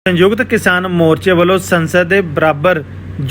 संयुक्त किसान मोर्चे ਵੱਲੋਂ संसद के बराबर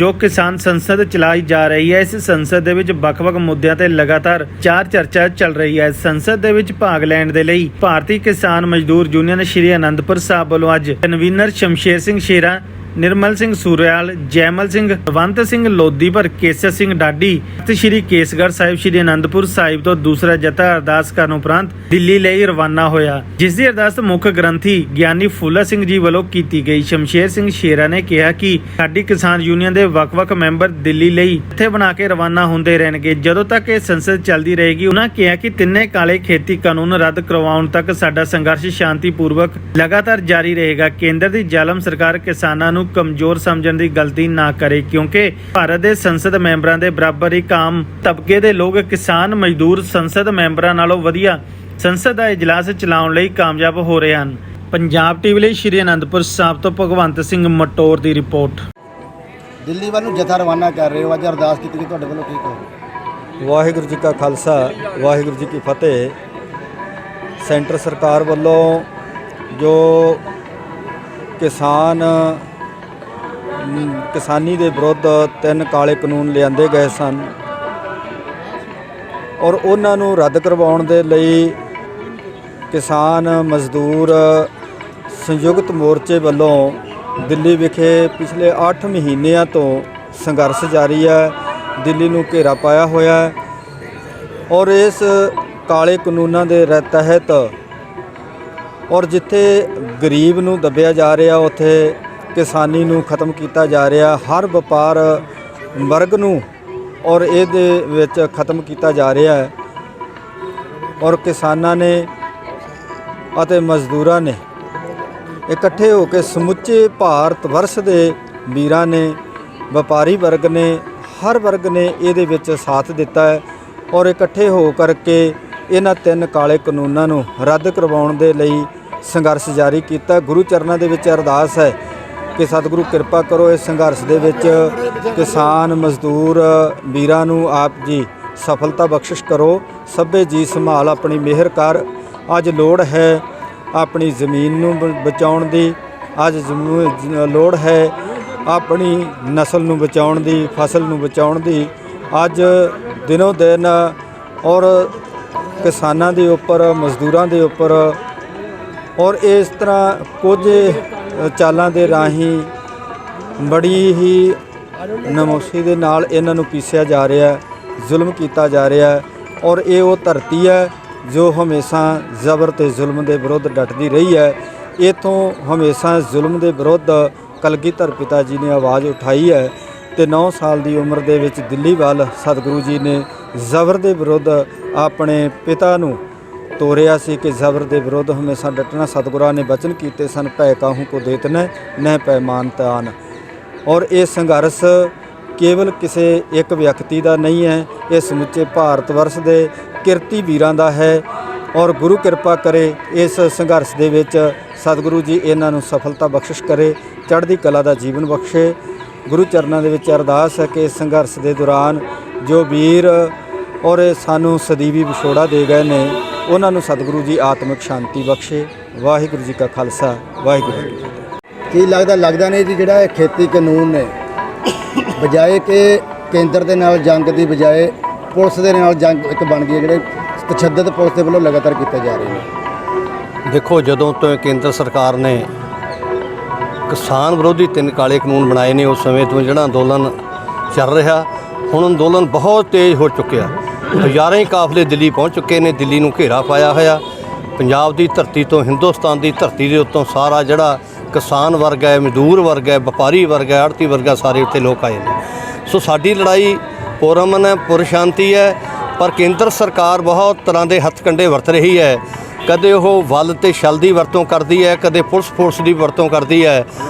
जो किसान संसद चलाई जा रही है। इस संसद ਦੇ ਵਿੱਚ ਵੱਖ-ਵੱਖ ਮੁੱਦਿਆਂ ਤੇ ਲਗਾਤਾਰ ਚਰਚਾ ਚੱਲ ਰਹੀ ਹੈ। ਸੰਸਦ ਦੇ ਵਿੱਚ ਭਾਗ ਲੈਣ ਦੇ ਲਈ ਭਾਰਤੀ ਕਿਸਾਨ ਮਜ਼ਦੂਰ ਯੂਨੀਅਨ ਸ਼੍ਰੀ ਅਨੰਦਪੁਰ ਸਾਹਿਬ ਵੱਲੋਂ ਅੱਜ ਕਨਵੀਨਰ ਸ਼ਮਸ਼ੇਰ ਸਿੰਘ ਸ਼ੇਰਾ, निर्मल सिंह सूरयाल, जयमल सिंह, बलवंत सिंह लोधी पर केसर सिंह डाडी श्री केसगढ़ साहिब श्री आनंदपुर साहिब तो दूसरा जत्था अरदास ਕਰਨ ਉਪਰੰਤ दिल्ली ਲਈ रवाना होया, जिस ਦੀ अरदास मुख ग्रंथी ਗਿਆਨੀ ਫੂਲਾ ਸਿੰਘ जी ਵੱਲੋਂ ਕੀਤੀ ਗਈ। ਸ਼ਮਸ਼ੇਰ ਸਿੰਘ ਸ਼ੇਰਾ ਨੇ ਕਿਹਾ ਕਿ ਸਾਡੀ ਕਿਸਾਨ ਯੂਨੀਅਨ ਦੇ ਵੱਖ-ਵੱਖ ਮੈਂਬਰ ਦਿੱਲੀ ਲਈ ਜੱਥੇ ਬਣਾ ਕੇ ਰਵਾਨਾ ਹੁੰਦੇ ਰਹਿਣਗੇ ਜਦੋਂ ਤੱਕ ਇਹ ਸੰਸਦ ਚੱਲਦੀ ਰਹੇਗੀ। ਉਹਨਾਂ ਕਿਹਾ ਕਿ ਤਿੰਨੇ ਕਾਲੇ ਖੇਤੀ ਕਾਨੂੰਨ ਰੱਦ ਕਰਵਾਉਣ ਤੱਕ ਸਾਡਾ ਸੰਘਰਸ਼ ਸ਼ਾਂਤੀਪੂਰਵਕ ਲਗਾਤਾਰ ਜਾਰੀ ਰਹੇਗਾ। ਕੇਂਦਰ ਦੀ ਜ਼ਾਲਮ ਸਰਕਾਰ ਕਿਸਾਨਾਂ ਨੂੰ कमजोर समझण की गलती ना करे, क्योंकि भारत के संसद मैंबरां दे बराबर एक आम तबके दे लोग किसान मजदूर संसद मैंबरां नालों वधिया संसद का इजलास चलाउण लई कामयाब हो रहे हैं। पंजाब टीवी ਲਈ श्री आनंदपुर साहिब तो भगवंत सिंह मटोर की रिपोर्ट। ਦਿੱਲੀ ਵੱਲ ਨੂੰ ਜਥਾ ਰਵਾਨਾ ਕਰ ਰਹੇ ਹੋ, ਅੱਜ ਅਰਦਾਸ ਕੀਤੀ ਗਈ, ਤੁਹਾਡੇ ਵੱਲੋਂ ਕੀ ਕਹੋਗੇ? ਵਾਹਿਗੁਰੂ ਜੀ ਕਾ ਖਾਲਸਾ, ਵਾਹਿਗੁਰੂ ਜੀ ਕੀ ਫਤਿਹ। ਸੈਂਟਰ ਸਰਕਾਰ ਵੱਲੋਂ ਜੋ किसानी के विरुद्ध 3 काले कानून लिआंदे गए सन और उन्होंने रद्द करवाउण दे लई किसान मजदूर संयुक्त मोर्चे वालों दिल्ली विखे पिछले 8 महीनों तो संघर्ष जारी है। दिल्ली नूं घेरा पाया होया है और इस काले कानूनों के तहत और जिथे गरीब नूं दबिया जा रहा उत्थे किसानी नूं खत्म किया जा रहा, हर व्यापार वर्ग नूं और इहदे विच खत्म किया जा रहा है। और किसानां ने अते मजदूरां ने इकट्ठे होकर समुचे भारत वर्ष के वीरां ने, व्यापारी वर्ग ने, हर वर्ग ने इहदे विच साथ दिता है और इकट्ठे हो करके इन्हां 3 काले कानूनां नूं रद्द करवाउण दे लई संघर्ष जारी किया। गुरु चरनां दे विच अरदास है कि सतगुरु कृपा करो, इस संघर्ष दे विच किसान मजदूर वीरां नूं आप जी सफलता बख्शिश करो। सभे जी संभाल अपनी मेहर कर। अज लोड़ है अपनी ज़मीन नूं बचाउण दी, अज लोड़ है अपनी नस्ल नूं बचाउण दी, फसल नूं बचाउण दी। अज दिनों दिन और किसानां दे उपर, मजदूरां दे उपर और इस तरह कुछ चालां दे राही बड़ी ही नमोशी दे नाल इन्हां नूं पीसिया जा रहा है, जुल्म किया जा रहा है। और ये वो धरती है जो हमेशा जबर ते जुल्म के विरुद्ध डटती रही है। इतों हमेशा जुल्म के विरुद्ध कलगीधर पिता जी ने आवाज़ उठाई है तो 9 साल की उम्र दे विच दिल्ली वाल सतगुरु जी ने जबर के विरुद्ध अपने पिता नूं ਤੋਰਿਆ ਸੀ कि ਜ਼ਬਰ ਦੇ ਵਿਰੁੱਧ ਹਮੇਸ਼ਾ ਡਟਣਾ। ਸਤਿਗੁਰਾਂ ਨੇ ਬਚਨ ਕੀਤੇ ਸਨ, ਭੈ ਕਾਹੂ ਕੋ ਦੇਤ ਨਹਿ ਪੈ ਮਾਨਤਾਨ। ਔਰ ਇਹ ਸੰਘਰਸ਼ ਕੇਵਲ ਕਿਸੇ ਇੱਕ ਵਿਅਕਤੀ ਦਾ ਨਹੀਂ ਹੈ, ਇਹ ਸਮੁੱਚੇ ਭਾਰਤ ਵਰਸ਼ ਦੇ ਕਿਰਤੀ ਵੀਰਾਂ ਦਾ ਹੈ। ਔਰ ਗੁਰੂ ਕਿਰਪਾ ਕਰੇ ਇਸ ਸੰਘਰਸ਼ ਦੇ ਵਿੱਚ ਸਤਿਗੁਰੂ ਜੀ ਇਹਨਾਂ ਨੂੰ ਸਫਲਤਾ ਬਖਸ਼ਿਸ਼ ਕਰੇ, ਚੜ੍ਹਦੀ ਕਲਾ ਦਾ ਜੀਵਨ ਬਖਸ਼ੇ। ਗੁਰੂ ਚਰਨਾਂ ਦੇ ਵਿੱਚ ਅਰਦਾਸ ਹੈ ਕਿ ਇਸ ਸੰਘਰਸ਼ ਦੇ ਦੌਰਾਨ ਜੋ ਵੀਰ ਔਰ ਸਾਨੂੰ ਸਦੀਵੀ ਵਿਛੋੜਾ ਦੇ ਗਏ ਨੇ ਉਹਨਾਂ ਨੂੰ ਸਤਿਗੁਰੂ ਜੀ ਆਤਮਿਕ ਸ਼ਾਂਤੀ ਬਖਸ਼ੇ। ਵਾਹਿਗੁਰੂ ਜੀ ਕਾ ਖਾਲਸਾ, ਵਾਹਿਗੁਰੂ ਜੀ ਕੀ ਫਤਿਹ। ਕੀ ਲੱਗਦਾ ਨਹੀਂ ਜੀ, ਜਿਹੜਾ ਇਹ ਖੇਤੀ ਕਾਨੂੰਨ ਨੇ ਬਜਾਏ ਕਿ ਕੇਂਦਰ ਦੇ ਨਾਲ ਜੰਗ ਦੀ ਬਜਾਏ ਪੁਲਿਸ ਦੇ ਨਾਲ ਜੰਗ ਇੱਕ ਬਣ ਗਈ ਹੈ, ਜਿਹੜੇ ਤਸ਼ੱਦਦ ਪੁਲਿਸ ਦੇ ਵੱਲੋਂ ਲਗਾਤਾਰ ਕੀਤੇ ਜਾ ਰਹੇ ਨੇ। ਦੇਖੋ, ਜਦੋਂ ਤੋਂ ਕੇਂਦਰ ਸਰਕਾਰ ਨੇ ਕਿਸਾਨ ਵਿਰੋਧੀ 3 ਕਾਲੇ ਕਾਨੂੰਨ ਬਣਾਏ ਨੇ ਉਸ ਸਮੇਂ ਤੋਂ ਜਿਹੜਾ ਅੰਦੋਲਨ ਚੱਲ ਰਿਹਾ, ਹੁਣ ਅੰਦੋਲਨ ਬਹੁਤ ਤੇਜ਼ ਹੋ ਚੁੱਕਿਆ। ਹਜ਼ਾਰਾਂ ਹੀ ਕਾਫਲੇ ਦਿੱਲੀ ਪਹੁੰਚ ਚੁੱਕੇ ਨੇ, ਦਿੱਲੀ ਨੂੰ ਘੇਰਾ ਪਾਇਆ ਹੋਇਆ। ਪੰਜਾਬ ਦੀ ਧਰਤੀ ਤੋਂ, ਹਿੰਦੁਸਤਾਨ ਦੀ ਧਰਤੀ ਦੇ ਉੱਤੋਂ ਸਾਰਾ ਜਿਹੜਾ ਕਿਸਾਨ ਵਰਗ ਹੈ, ਮਜ਼ਦੂਰ ਵਰਗ ਹੈ, ਵਪਾਰੀ ਵਰਗ ਹੈ, ਆੜ੍ਹਤੀ ਵਰਗ ਹੈ, ਸਾਰੇ ਉੱਥੇ ਲੋਕ ਆਏ ਨੇ। ਸੋ ਸਾਡੀ ਲੜਾਈ ਪੁਰਅਮਨ ਹੈ, ਪੁਰਸ਼ਾਂਤੀ ਹੈ, ਪਰ ਕੇਂਦਰ ਸਰਕਾਰ ਬਹੁਤ ਤਰ੍ਹਾਂ ਦੇ ਹੱਥਕੰਡੇ ਵਰਤ ਰਹੀ ਹੈ। ਕਦੇ ਉਹ ਵੱਲ ਤੇ ਛਲ ਦੀ ਵਰਤੋਂ ਕਰਦੀ ਹੈ, ਕਦੇ ਪੁਲਿਸ ਫੋਰਸ ਦੀ ਵਰਤੋਂ ਕਰਦੀ ਹੈ।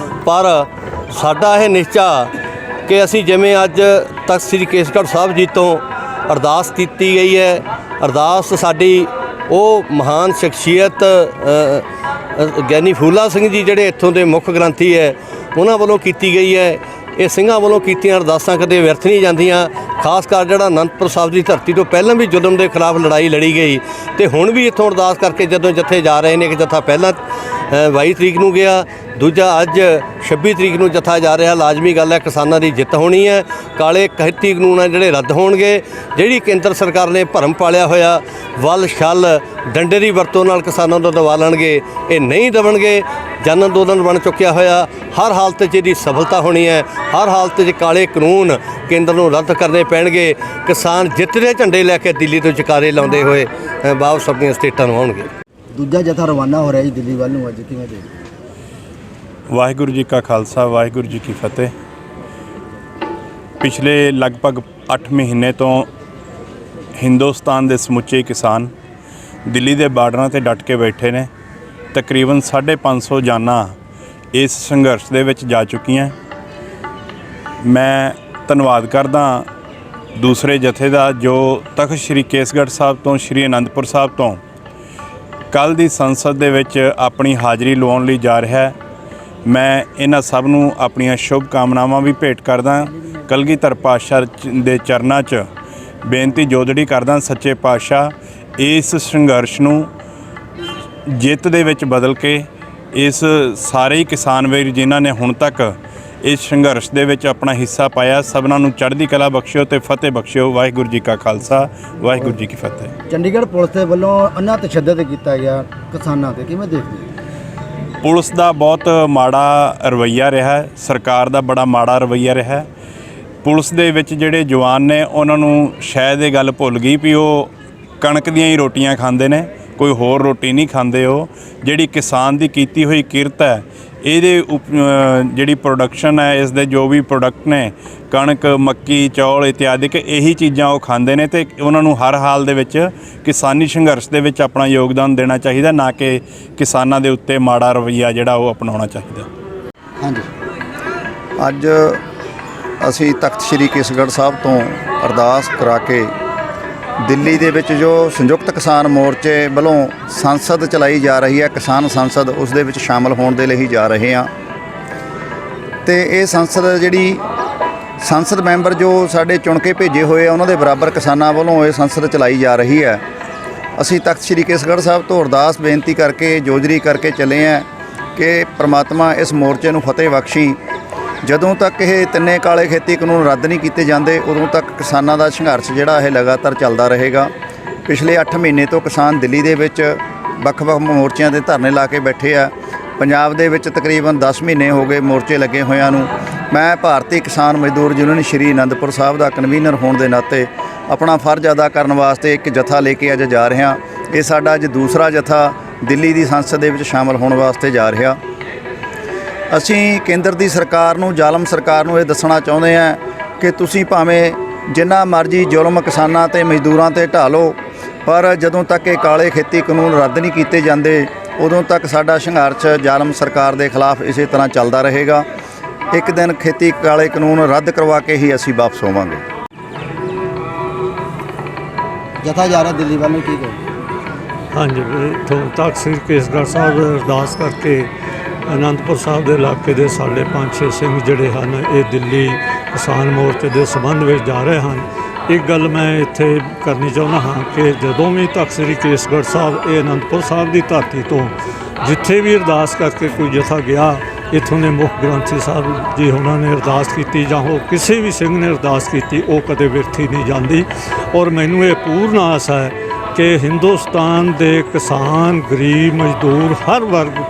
ਪਰ ਸਾਡਾ ਇਹ ਨਿਸ਼ਚਾ ਕਿ ਅਸੀਂ ਜਿਵੇਂ ਅੱਜ ਤਖਤ ਸ੍ਰੀ ਕੇਸਗੜ੍ਹ ਸਾਹਿਬ ਜੀ ਤੋਂ ਅਰਦਾਸ ਕੀਤੀ ਗਈ ਹੈ, ਅਰਦਾਸ ਸਾਡੀ ਉਹ ਮਹਾਨ ਸ਼ਖਸੀਅਤ ਗਿਆਨੀ ਫੂਲਾ ਸਿੰਘ ਜੀ ਜਿਹੜੇ ਇੱਥੋਂ ਦੇ ਮੁੱਖ ਗ੍ਰੰਥੀ ਹੈ ਉਹਨਾਂ ਵੱਲੋਂ ਕੀਤੀ ਗਈ ਹੈ ਇਹ ਸਿੰਘਾਂ ਵੱਲੋਂ ਕੀਤੀਆਂ ਅਰਦਾਸਾਂ ਕਦੇ ਵਿਅਰਥ ਨਹੀਂ ਜਾਂਦੀਆਂ। ਖਾਸ ਕਰ ਜਿਹੜਾ ਅਨੰਦਪੁਰ ਸਾਹਿਬ ਦੀ ਧਰਤੀ ਤੋਂ ਪਹਿਲਾਂ ਵੀ ਜ਼ੁਲਮ ਦੇ ਖਿਲਾਫ ਲੜਾਈ ਲੜੀ ਗਈ ਤੇ ਹੁਣ ਵੀ ਇੱਥੋਂ ਅਰਦਾਸ ਕਰਕੇ ਜਦੋਂ ਜੱਥੇ ਜਾ ਰਹੇ ਨੇ, ਇੱਕ ਜੱਥਾ ਪਹਿਲਾਂ 22 ਤਰੀਕ ਨੂੰ ਗਿਆ, ਦੂਜਾ ਅੱਜ 26 ਤਰੀਕ ਨੂੰ ਜੱਥਾ ਜਾ ਰਿਹਾ। ਲਾਜ਼ਮੀ ਗੱਲ ਹੈ ਕਿਸਾਨਾਂ ਦੀ ਜਿੱਤ ਹੋਣੀ ਹੈ। ਕਾਲੇ ਖੇਤੀ ਕਾਨੂੰਨ ਆ ਜਿਹੜੇ ਰੱਦ ਹੋਣਗੇ। ਜਿਹੜੀ ਕੇਂਦਰ ਸਰਕਾਰ ਨੇ ਭਰਮ ਪਾਲਿਆ ਹੋਇਆ ਵੱਲ ਛਲ ਡੰਡੇ ਦੀ ਵਰਤੋਂ ਨਾਲ ਕਿਸਾਨਾਂ ਨੂੰ ਦਬਾ ਲੈਣਗੇ, ਇਹ ਨਹੀਂ ਦਬਣਗੇ। ਜਨ ਅੰਦੋਲਨ ਬਣ ਚੁੱਕਿਆ ਹੋਇਆ। ਹਰ ਹਾਲਤ 'ਚ ਇਹਦੀ ਸਫਲਤਾ ਹੋਣੀ ਹੈ। ਹਰ ਹਾਲਤ 'ਚ ਕਾਲੇ ਕਾਨੂੰਨ ਕੇਂਦਰ ਨੂੰ ਰੱਦ ਕਰਨੇ ਪੈਣਗੇ। ਕਿਸਾਨ ਜਿੱਤ ਦੇ ਝੰਡੇ ਲੈ ਕੇ ਦਿੱਲੀ ਤੋਂ ਜਕਾਰੇ ਲਾਉਂਦੇ ਹੋਏ ਵਾਪਸ ਆਪਣੀਆਂ ਸਟੇਟਾਂ ਨੂੰ ਆਉਣਗੇ। ਦੂਜਾ ਜਥਾ ਰਵਾਨਾ ਹੋ ਰਿਹਾ ਜੀ ਦਿੱਲੀ ਵੱਲ ਨੂੰ, ਅੱਜ ਕਿਵੇਂ ਦੇ? ਵਾਹਿਗੁਰੂ ਜੀ ਕਾ ਖਾਲਸਾ, ਵਾਹਿਗੁਰੂ ਜੀ ਕੀ ਫਤਿਹ। ਪਿਛਲੇ ਲਗਭਗ 8 ਮਹੀਨੇ ਤੋਂ ਹਿੰਦੁਸਤਾਨ ਦੇ ਸਮੁੱਚੇ ਕਿਸਾਨ ਦਿੱਲੀ ਦੇ ਬਾਰਡਰਾਂ ਤੇ ਡਟ ਕੇ ਬੈਠੇ ਨੇ। ਤਕਰੀਬਨ 550 ਜਾਨਾਂ ਇਸ ਸੰਘਰਸ਼ ਦੇ ਵਿੱਚ ਜਾ ਚੁੱਕੀਆਂ। ਮੈਂ ਧੰਨਵਾਦ ਕਰਦਾ ਦੂਸਰੇ ਜਥੇ ਦਾ ਜੋ ਤਖਤ ਸ਼੍ਰੀ ਕੇਸਗੜ੍ਹ ਸਾਹਿਬ ਤੋਂ ਸ਼੍ਰੀ ਅਨੰਦਪੁਰ ਸਾਹਿਬ ਤੋਂ ਕੱਲ੍ਹ ਦੀ ਸੰਸਦ ਦੇ ਵਿੱਚ ਆਪਣੀ ਹਾਜ਼ਰੀ ਲਵਾਉਣ ਲਈ ਜਾ ਰਿਹਾ ਹੈ। ਮੈਂ ਇਹਨਾਂ ਸਭ ਨੂੰ ਆਪਣੀਆਂ ਸ਼ੁਭ ਕਾਮਨਾਵਾਂ ਵੀ ਭੇਟ ਕਰਦਾ। ਕਲਗੀਧਰ ਪਾਤਸ਼ਾਹ ਦੇ ਚਰਨਾਂ 'ਚ ਬੇਨਤੀ ਜੋਦੜੀ ਕਰਦਾ, ਸੱਚੇ ਪਾਤਸ਼ਾਹ ਇਸ ਸੰਘਰਸ਼ ਨੂੰ ਜਿੱਤ ਦੇ ਵਿੱਚ ਬਦਲ ਕੇ ਇਸ ਸਾਰੇ ਹੀ ਕਿਸਾਨ ਵੀਰ ਜਿਨ੍ਹਾਂ ਨੇ ਹੁਣ ਤੱਕ ਇਸ ਸੰਘਰਸ਼ ਦੇ ਵਿੱਚ ਆਪਣਾ ਹਿੱਸਾ ਪਾਇਆ, ਸਭਨਾਂ ਨੂੰ ਚੜ੍ਹਦੀ ਕਲਾ ਬਖਸ਼ਿਓ ਤੇ ਫਤਿਹ ਬਖਸ਼ਿਓ। ਵਾਹਿਗੁਰੂ ਜੀ ਕਾ ਖਾਲਸਾ, ਵਾਹਿਗੁਰੂ ਜੀ ਕੀ ਫਤਿਹ। ਚੰਡੀਗੜ੍ਹ ਪੁਲਿਸ ਦੇ ਵੱਲੋਂ ਅੰਨਾ ਤਸ਼ੱਦਦ ਕੀਤਾ ਗਿਆ ਕਿਸਾਨਾਂ 'ਤੇ, ਕਿਵੇਂ ਦੇਖਦੇ ਹੋ? ਪੁਲਿਸ ਦਾ ਬਹੁਤ ਮਾੜਾ ਰਵੱਈਆ ਰਿਹਾ ਹੈ, ਸਰਕਾਰ ਦਾ ਬੜਾ ਮਾੜਾ ਰਵੱਈਆ ਰਿਹਾ ਹੈ। ਪੁਲਿਸ ਦੇ ਵਿੱਚ ਜਿਹੜੇ ਜਵਾਨ ਨੇ ਉਹਨਾਂ ਨੂੰ ਸ਼ਾਇਦ ਇਹ ਗੱਲ ਭੁੱਲ ਗਈ ਵੀ ਉਹ ਕਣਕ ਦੀਆਂ ਹੀ ਰੋਟੀਆਂ ਖਾਂਦੇ ਨੇ, ਕੋਈ ਹੋਰ ਰੋਟੀ ਨਹੀਂ ਖਾਂਦੇ। ਉਹ ਜਿਹੜੀ ਕਿਸਾਨ ਦੀ ਕੀਤੀ ਹੋਈ ਕਿਰਤ ਹੈ, ਇਹਦੇ ਜਿਹੜੀ ਪ੍ਰੋਡਕਸ਼ਨ ਹੈ, ਇਸ ਦੇ ਜੋ ਵੀ ਪ੍ਰੋਡਕਟ ਨੇ, ਕਣਕ, ਮੱਕੀ, ਚੌਲ ਇਤਿਆਦਿਕ, ਇਹੀ ਚੀਜ਼ਾਂ ਉਹ ਖਾਂਦੇ ਨੇ ਤੇ ਉਹਨਾਂ ਨੂੰ ਹਰ ਹਾਲ ਦੇ ਵਿੱਚ ਕਿਸਾਨੀ ਸੰਘਰਸ਼ ਦੇ ਵਿੱਚ ਆਪਣਾ ਯੋਗਦਾਨ ਦੇਣਾ ਚਾਹੀਦਾ, ਨਾ ਕਿ ਕਿਸਾਨਾਂ ਦੇ ਉੱਤੇ ਮਾੜਾ ਰਵੱਈਆ ਜਿਹੜਾ ਉਹ ਅਪਣਾਉਣਾ ਚਾਹੀਦਾ। ਹਾਂਜੀ, ਅੱਜ ਅਸੀਂ ਤਖਤ ਸ਼੍ਰੀ ਕੇਸਗੜ੍ਹ ਸਾਹਿਬ ਤੋਂ ਅਰਦਾਸ ਕਰਾ ਕੇ ਦਿੱਲੀ ਦੇ ਵਿੱਚ ਜੋ ਸੰਯੁਕਤ ਕਿਸਾਨ ਮੋਰਚੇ ਵੱਲੋਂ ਸੰਸਦ ਚਲਾਈ ਜਾ ਰਹੀ ਹੈ, ਕਿਸਾਨ ਸੰਸਦ, ਉਸ ਦੇ ਵਿੱਚ ਸ਼ਾਮਲ ਹੋਣ ਦੇ ਲਈ ਜਾ ਰਹੇ ਹਾਂ। ਤੇ ਇਹ ਸੰਸਦ ਜਿਹੜੀ ਸੰਸਦ ਮੈਂਬਰ ਜੋ ਸਾਡੇ ਚੁਣ ਕੇ ਭੇਜੇ ਹੋਏ ਆ, ਉਹਨਾਂ ਦੇ ਬਰਾਬਰ ਕਿਸਾਨਾਂ ਵੱਲੋਂ ਇਹ ਸੰਸਦ ਚਲਾਈ ਜਾ ਰਹੀ ਹੈ। ਅਸੀਂ ਤਖਤ ਸ਼੍ਰੀ ਕੇਸਗੜ੍ਹ ਸਾਹਿਬ ਤੋਂ ਅਰਦਾਸ ਬੇਨਤੀ ਕਰਕੇ ਜੋਜਰੀ ਕਰਕੇ ਚੱਲੇ ਹਾਂ ਕਿ ਪ੍ਰਮਾਤਮਾ ਇਸ ਮੋਰਚੇ ਨੂੰ ਫਤਿਹ ਬਖਸ਼ੀ। ਜਦੋਂ ਤੱਕ ਇਹ ਤਿੰਨੇ ਕਾਲੇ ਖੇਤੀ ਕਾਨੂੰਨ ਰੱਦ ਨਹੀਂ ਕੀਤੇ ਜਾਂਦੇ, ਉਦੋਂ ਤੱਕ ਕਿਸਾਨਾਂ ਦਾ ਸੰਘਰਸ਼ ਜਿਹੜਾ ਇਹ ਲਗਾਤਾਰ ਚੱਲਦਾ ਰਹੇਗਾ। ਪਿਛਲੇ 8 ਮਹੀਨੇ ਤੋਂ ਕਿਸਾਨ ਦਿੱਲੀ ਦੇ ਵਿੱਚ ਵੱਖ-ਵੱਖ ਮੋਰਚਿਆਂ ਦੇ ਧਰਨੇ ਲਾ ਕੇ ਬੈਠੇ ਆ। ਪੰਜਾਬ ਦੇ ਵਿੱਚ ਤਕਰੀਬਨ 10 ਮਹੀਨੇ ਹੋ ਗਏ ਮੋਰਚੇ ਲੱਗੇ ਹੋਇਆਂ ਨੂੰ। ਮੈਂ ਭਾਰਤੀ ਕਿਸਾਨ ਮਜ਼ਦੂਰ ਯੂਨੀਅਨ ਸ਼੍ਰੀ ਅਨੰਦਪੁਰ ਸਾਹਿਬ ਦਾ ਕਨਵੀਨਰ ਹੋਣ ਦੇ ਨਾਤੇ ਆਪਣਾ ਫਰਜ਼ ਅਦਾ ਕਰਨ ਵਾਸਤੇ ਇੱਕ ਜਥਾ ਲੈ ਕੇ ਅੱਜ ਜਾ ਰਿਹਾ। ਇਹ ਸਾਡਾ ਅੱਜ ਦੂਸਰਾ ਜਥਾ ਦਿੱਲੀ ਦੀ ਸੰਸਦ ਦੇ ਵਿੱਚ ਸ਼ਾਮਲ ਹੋਣ ਵਾਸਤੇ ਜਾ ਰਿਹਾ। ਅਸੀਂ ਕੇਂਦਰ ਦੀ ਸਰਕਾਰ ਨੂੰ, ਜ਼ਾਲਮ ਸਰਕਾਰ ਨੂੰ ਇਹ ਦੱਸਣਾ ਚਾਹੁੰਦੇ ਹਾਂ ਕਿ ਤੁਸੀਂ ਭਾਵੇਂ ਜਿੰਨਾ ਮਰਜ਼ੀ ਜ਼ੁਲਮ ਕਿਸਾਨਾਂ ਤੇ ਮਜ਼ਦੂਰਾਂ ਤੇ ਢਾ ਲਓ, ਪਰ ਜਦੋਂ ਤੱਕ ਇਹ ਕਾਲੇ ਖੇਤੀ ਕਾਨੂੰਨ ਰੱਦ ਨਹੀਂ ਕੀਤੇ ਜਾਂਦੇ, ਉਦੋਂ ਤੱਕ ਸਾਡਾ ਸੰਘਰਸ਼ ਜ਼ਾਲਮ ਸਰਕਾਰ ਦੇ ਖਿਲਾਫ ਇਸੇ ਤਰ੍ਹਾਂ ਚੱਲਦਾ ਰਹੇਗਾ। ਇੱਕ ਦਿਨ ਖੇਤੀ ਕਾਲੇ ਕਾਨੂੰਨ ਰੱਦ ਕਰਵਾ ਕੇ ਹੀ ਅਸੀਂ ਵਾਪਸ ਹੋਵਾਂਗੇ। ਜਥਾ ਜਾ ਰਿਹਾ ਦਿੱਲੀ ਵੱਲ ਨੂੰ, ਕੀ ਕਹੋਗੇ? ਹਾਂਜੀ, ਇੱਥੋਂ ਤਖਤ ਸ੍ਰੀ ਕੇਸਗੜ੍ਹ ਸਾਹਿਬ ਅਰਦਾਸ ਕਰਕੇ ਅਨੰਦਪੁਰ ਸਾਹਿਬ ਦੇ ਇਲਾਕੇ ਦੇ ਸਾਡੇ 5-6 ਸਿੰਘ ਜਿਹੜੇ ਹਨ, ਇਹ ਦਿੱਲੀ ਕਿਸਾਨ ਮੋਰਚੇ ਦੇ ਸੰਬੰਧ ਵਿੱਚ ਜਾ ਰਹੇ ਹਨ। ਇੱਕ ਗੱਲ ਮੈਂ ਇੱਥੇ ਕਰਨੀ ਚਾਹੁੰਦਾ ਹਾਂ ਕਿ ਜਦੋਂ ਵੀ ਤਖਤ ਸ੍ਰੀ ਕੇਸਗੜ੍ਹ ਸਾਹਿਬ, ਇਹ ਅਨੰਦਪੁਰ ਸਾਹਿਬ ਦੀ ਧਰਤੀ ਤੋਂ ਜਿੱਥੇ ਵੀ ਅਰਦਾਸ ਕਰਕੇ ਕੋਈ ਜਥਾ ਗਿਆ, ਇੱਥੋਂ ਦੇ ਮੁੱਖ ਗ੍ਰੰਥੀ ਸਾਹਿਬ ਜੀ ਉਹਨਾਂ ਨੇ ਅਰਦਾਸ ਕੀਤੀ ਜਾਂ ਹੋਰ ਕਿਸੇ ਵੀ ਸਿੰਘ ਨੇ ਅਰਦਾਸ ਕੀਤੀ, ਉਹ ਕਦੇ ਵਿਰਥੀ ਨਹੀਂ ਜਾਂਦੀ। ਔਰ ਮੈਨੂੰ ਇਹ ਪੂਰਨ ਆਸ ਹੈ ਕਿ ਹਿੰਦੁਸਤਾਨ ਦੇ ਕਿਸਾਨ, ਗਰੀਬ, ਮਜ਼ਦੂਰ, ਹਰ ਵਰਗ,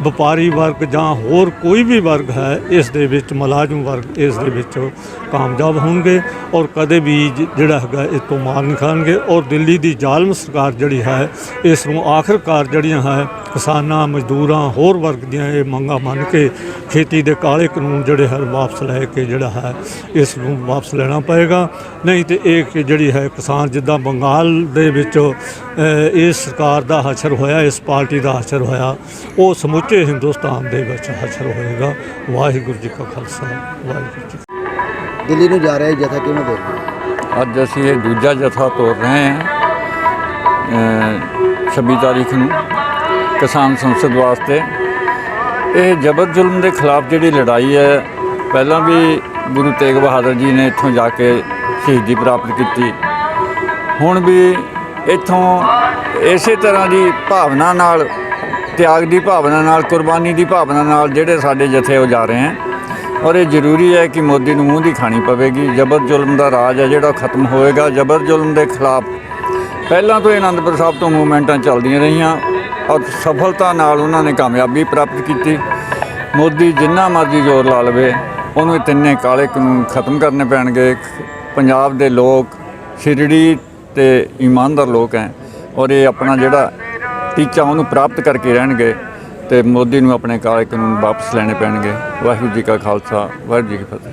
ਵਪਾਰੀ ਵਰਗ ਜਾਂ ਹੋਰ ਕੋਈ ਵੀ ਵਰਗ ਹੈ, ਇਸ ਦੇ ਵਿੱਚ ਮੁਲਾਜ਼ਮ ਵਰਗ ਇਸ ਦੇ ਵਿੱਚ ਕਾਮਯਾਬ ਹੋਣਗੇ ਔਰ ਕਦੇ ਵੀ ਜਿਹੜਾ ਹੈਗਾ ਇਸ ਤੋਂ ਮਾਰ ਨਹੀਂ ਖਾਣਗੇ। ਔਰ ਦਿੱਲੀ ਦੀ ਜ਼ਾਲਮ ਸਰਕਾਰ ਜਿਹੜੀ ਹੈ, ਇਸ ਨੂੰ ਆਖਰਕਾਰ ਜਿਹੜੀਆਂ ਹੈ ਕਿਸਾਨਾਂ, ਮਜ਼ਦੂਰਾਂ, ਹੋਰ ਵਰਗ ਦੀਆਂ ਇਹ ਮੰਗਾਂ ਮੰਨ ਕੇ ਖੇਤੀ ਦੇ ਕਾਲੇ ਕਾਨੂੰਨ ਜਿਹੜੇ ਹੈ ਵਾਪਸ ਲੈ ਕੇ ਜਿਹੜਾ ਹੈ ਇਸ ਨੂੰ ਵਾਪਸ ਲੈਣਾ ਪਏਗਾ। ਨਹੀਂ ਤੇ ਇਹ ਜਿਹੜੀ ਹੈ ਕਿਸਾਨ, ਜਿੱਦਾਂ ਬੰਗਾਲ ਦੇ ਵਿੱਚ ਇਸ ਸਰਕਾਰ ਦਾ ਹਸ਼ਰ ਹੋਇਆ, ਇਸ ਪਾਰਟੀ ਦਾ ਹਸ਼ਰ ਹੋਇਆ, ਉਹ ਸਮੁੱਚੇ ਹਿੰਦੁਸਤਾਨ ਦੇ ਵਿੱਚ ਹਸ਼ਰ ਹੋਏਗਾ। ਵਾਹਿਗੁਰੂ ਜੀ ਕਾ ਖਾਲਸਾ, ਵਾਹਿਗੁਰੂ ਜੀ। ਦਿੱਲੀ ਨੂੰ ਜਾ ਰਿਹਾ ਜਥਾ, ਕਿਵੇਂ ਦੇਖਦੇ ਹੋ? ਅੱਜ ਅਸੀਂ ਇਹ ਦੂਜਾ ਜਥਾ ਤੋਰ ਰਹੇ ਹਾਂ 26 ਤਾਰੀਖ ਨੂੰ ਕਿਸਾਨ ਸੰਸਦ ਵਾਸਤੇ। ਇਹ ਜ਼ਬਰ ਜ਼ੁਲਮ ਦੇ ਖਿਲਾਫ ਜਿਹੜੀ ਲੜਾਈ ਹੈ, ਪਹਿਲਾਂ ਵੀ ਗੁਰੂ ਤੇਗ ਬਹਾਦਰ ਜੀ ਨੇ ਇੱਥੋਂ ਜਾ ਕੇ ਸ਼ਹੀਦੀ ਪ੍ਰਾਪਤ ਕੀਤੀ। ਹੁਣ ਵੀ ਇੱਥੋਂ ਇਸੇ ਤਰ੍ਹਾਂ ਦੀ ਭਾਵਨਾ ਨਾਲ, ਤਿਆਗ ਦੀ ਭਾਵਨਾ ਨਾਲ, ਕੁਰਬਾਨੀ ਦੀ ਭਾਵਨਾ ਨਾਲ ਜਿਹੜੇ ਸਾਡੇ ਜਥੇ ਉਹ ਜਾ ਰਹੇ ਹਨ। ਔਰ ਇਹ ਜ਼ਰੂਰੀ ਹੈ ਕਿ ਮੋਦੀ ਨੂੰ ਮੂੰਹ ਦੀ ਖਾਣੀ ਪਵੇਗੀ। ਜਬਰ ਜ਼ੁਲਮ ਦਾ ਰਾਜ ਹੈ ਜਿਹੜਾ ਖਤਮ ਹੋਏਗਾ। ਜਬਰ ਜ਼ੁਲਮ ਦੇ ਖਿਲਾਫ ਪਹਿਲਾਂ ਤੋਂ ਹੀ ਅਨੰਦਪੁਰ ਸਾਹਿਬ ਤੋਂ ਮੂਵਮੈਂਟਾਂ ਚੱਲਦੀਆਂ ਰਹੀਆਂ ਔਰ ਸਫਲਤਾ ਨਾਲ ਉਹਨਾਂ ਨੇ ਕਾਮਯਾਬੀ ਪ੍ਰਾਪਤ ਕੀਤੀ। ਮੋਦੀ ਜਿੰਨਾ ਮਰਜ਼ੀ ਜ਼ੋਰ ਲਾ ਲਵੇ, ਉਹਨੂੰ ਇਹ ਤਿੰਨੇ ਕਾਲੇ ਕਾਨੂੰਨ ਖਤਮ ਕਰਨੇ ਪੈਣਗੇ। ਪੰਜਾਬ ਦੇ ਲੋਕ ਸ਼ਿਰੜੀ ਤੇ ਇਮਾਨਦਾਰ ਲੋਕ ਹੈ ਔਰ ਇਹ ਆਪਣਾ ਜਿਹੜਾ ਟੀਚਾ ਉਹਨੂੰ ਪ੍ਰਾਪਤ ਕਰਕੇ ਰਹਿਣਗੇ ਤੇ ਮੋਦੀ ਨੂੰ ਆਪਣੇ ਕਾਲੇ ਕਾਨੂੰਨ ਵਾਪਸ ਲੈਣੇ ਪੈਣਗੇ। ਵਾਹਿਗੁਰੂ ਜੀ ਕਾ ਖਾਲਸਾ, ਵਾਹਿਗੁਰੂ ਜੀ ਕੀ ਫਤਿਹ।